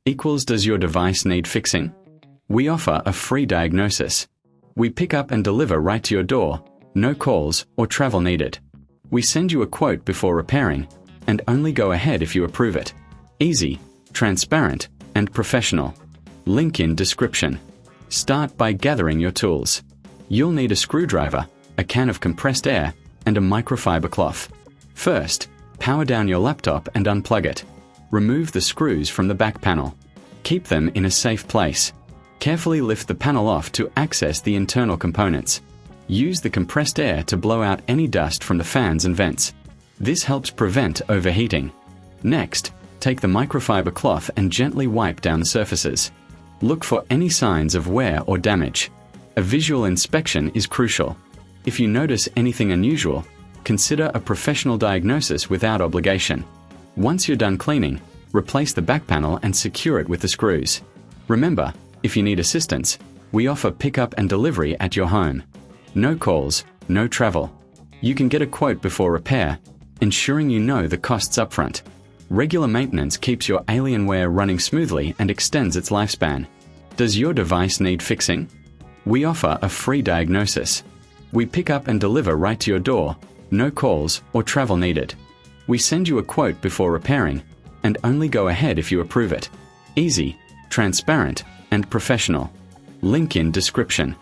equals does your device need fixing? We offer a free diagnosis. We pick up and deliver right to your door, no calls or travel needed. We send you a quote before repairing, and only go ahead if you approve it. Easy, transparent, and professional. Link in description. Start by gathering your tools. You'll need a screwdriver, a can of compressed air, and a microfiber cloth. First, power down your laptop and unplug it. Remove the screws from the back panel. Keep them in a safe place. Carefully lift the panel off to access the internal components. Use the compressed air to blow out any dust from the fans and vents. This helps prevent overheating. Next, take the microfiber cloth and gently wipe down the surfaces. Look for any signs of wear or damage. A visual inspection is crucial. If you notice anything unusual, consider a professional diagnosis without obligation. Once you're done cleaning, replace the back panel and secure it with the screws. Remember, if you need assistance, we offer pickup and delivery at your home. No calls, no travel. You can get a quote before repair, ensuring you know the costs upfront. Regular maintenance keeps your Alienware running smoothly and extends its lifespan. Does your device need fixing? We offer a free diagnosis. We pick up and deliver right to your door, no calls or travel needed. We send you a quote before repairing, and only go ahead if you approve it. Easy, transparent, and professional. Link in description.